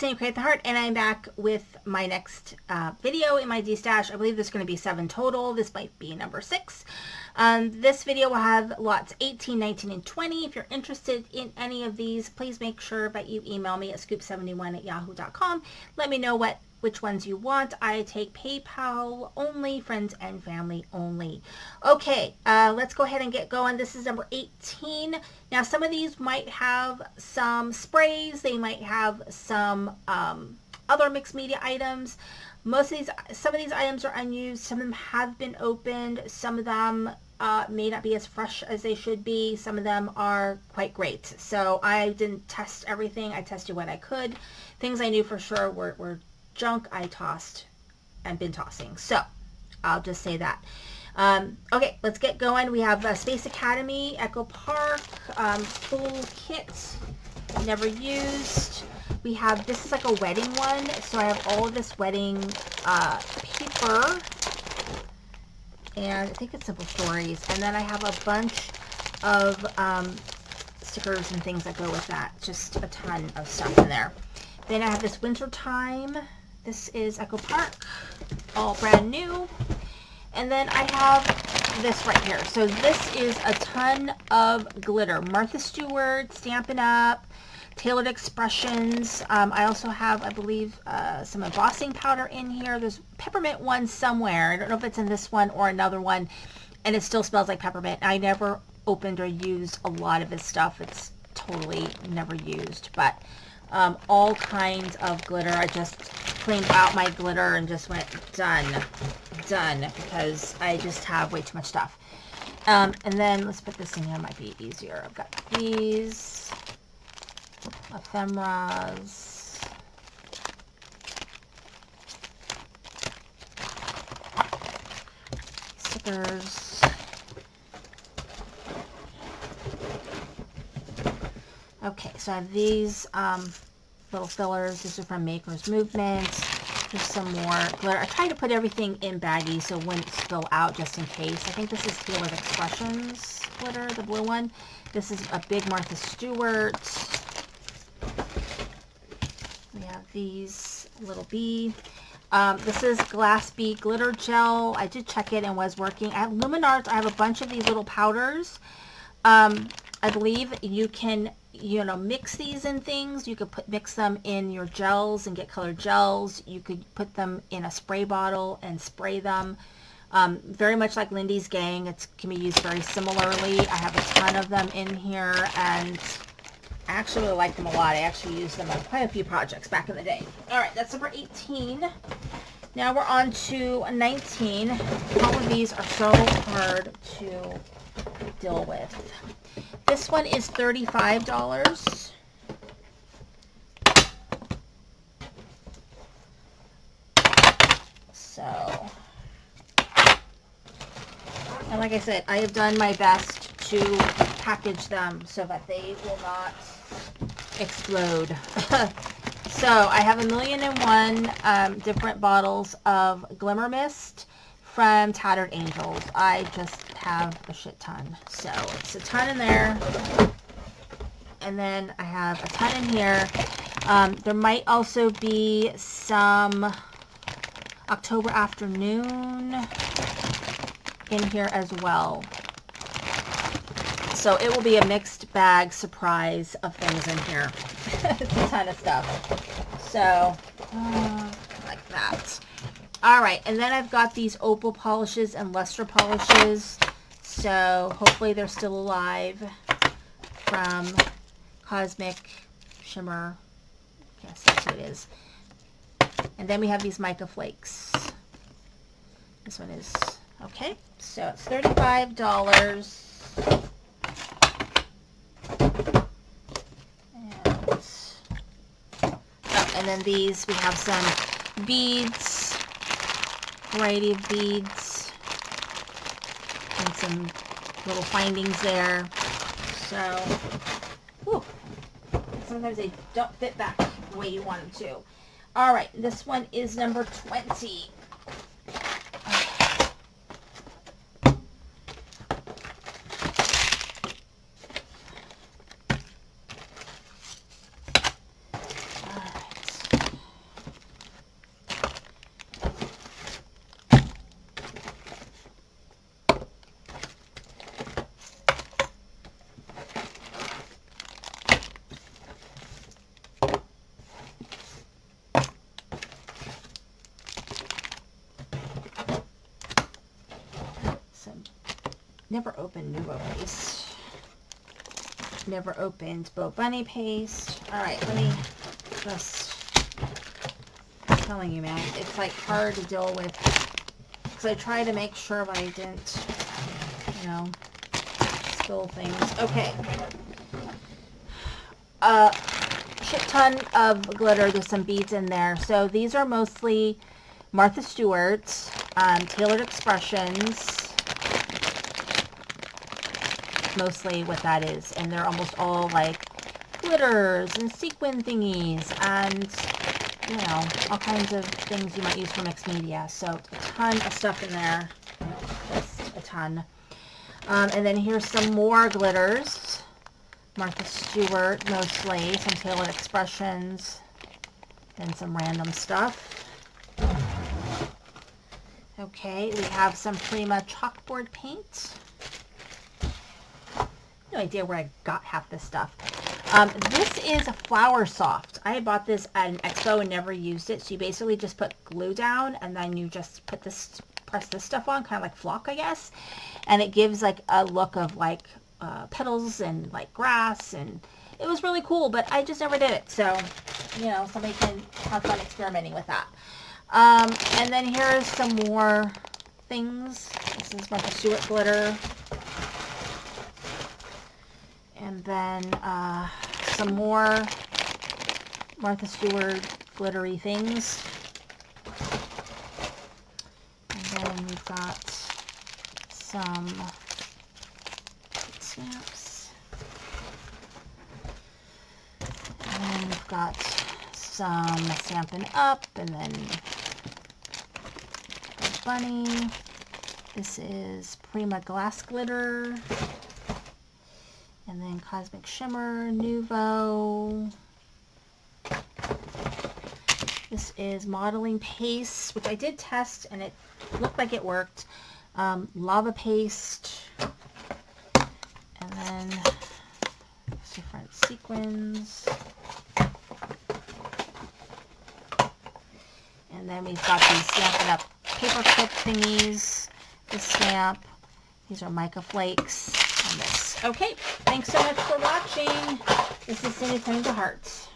Same Create the Heart, and I'm back with my next video in my Destash. I believe there's going to be 7 total. This might be number 6. This video will have lots 18, 19, and 20. If you're interested in any of these, please make sure that you email me at scoop71@yahoo.com. Let me know which ones you want. I take PayPal only, friends and family only. Okay, let's go ahead and get going. This is number 18. Now, some of these might have some sprays. They might have some other mixed media items. Some of these items are unused. Some of them have been opened. Some of them may not be as fresh as they should be. Some of them are quite great. So I didn't test everything. I tested what I could. Things I knew for sure were junk I tossed and been tossing. So I'll just say that. Okay, let's get going. We have Space Academy, Echo Park, full kit, never used. We have, this is like a wedding one, so I have all of this wedding paper, and I think it's Simple Stories, and then I have a bunch of stickers and things that go with that, just a ton of stuff in there. Then I have this Wintertime. This is Echo Park, all brand new. And then I have this right here. So this is a ton of glitter. Martha Stewart, Stampin' Up!, Tailored Expressions. I also have, I believe, some embossing powder in here. There's peppermint one somewhere. I don't know if it's in this one or another one. And it still smells like peppermint. I never opened or used a lot of this stuff. It's totally never used. But all kinds of glitter. I just cleaned out my glitter and just went done, because I just have way too much stuff. And then let's put this in here, might be easier. I've got these ephemeras, stickers. Okay, so I have these little fillers. These are from Maker's Movement. There's some more glitter. I tried to put everything in baggies so it wouldn't spill out just in case. I think this is Tailored Expressions glitter, the blue one. This is a big Martha Stewart. We have these little bee. This is Glass Bee Glitter Gel. I did check it and was working. At Luminarts, I have a bunch of these little powders. I believe you can, mix these in things. You could mix them in your gels and get colored gels. You could put them in a spray bottle and spray them. Very much like Lindy's Gang. It can be used very similarly. I have a ton of them in here, and I actually really like them a lot. I actually used them on quite a few projects back in the day. Alright, that's number 18. Now we're on to 19. All of these are so hard to deal with. This one is $35. So, and like I said, I have done my best to package them so that they will not explode. So I have 1,000,001 different bottles of Glimmer Mist from Tattered Angels. I just have a shit ton. So it's a ton in there. And then I have a ton in here. There might also be some October Afternoon in here as well. So it will be a mixed bag surprise of things in here. It's a ton of stuff. So, like that. Alright, and then I've got these opal polishes and luster polishes. So hopefully they're still alive, from Cosmic Shimmer. Yes, that's what it is. And then we have these mica flakes. This one is okay. So it's $35. And then these, we have some beads, variety of beads, and some little findings there. So, whew, sometimes they don't fit back the way you want them to. Alright, this one is number 20. Never opened Nuvo paste. Never opened Bo Bunny paste. Alright, let me just... I'm telling you, man, it's like hard to deal with. Because I try to make sure that I didn't, you know, spill things. Okay. Shit ton of glitter. There's some beads in there. So these are mostly Martha Stewart's Tailored Expressions. Mostly what that is. And they're almost all like glitters and sequin thingies and, you know, all kinds of things you might use for mixed media. So a ton of stuff in there. Just a ton. And then here's some more glitters. Martha Stewart mostly. Some Tailored Expressions. And some random stuff. Okay, we have some Prima chalkboard paint. No idea where I got half this stuff. This is a Flower Soft. I bought this at an expo and never used it. So you basically just put glue down and then you just put this, press this stuff on, kind of like flock, I guess. And it gives like a look of like petals and like grass, and it was really cool, but I just never did it. So, you know, somebody can have fun experimenting with that. And then here's some more things. This is Martha Stewart glitter. And then some more Martha Stewart glittery things. And then we've got some snaps. And then we've got some Stampin' Up, and then Bunny. This is Prima Glass Glitter. And then Cosmic Shimmer, Nuvo. This is Modeling Paste, which I did test and it looked like it worked. Lava Paste. And then different sequins. And then we've got these Stampin' Up paper clip thingies. This stamp. These are mica flakes. And this. Okay, thanks so much for watching. This is Cindy Turning to Hearts.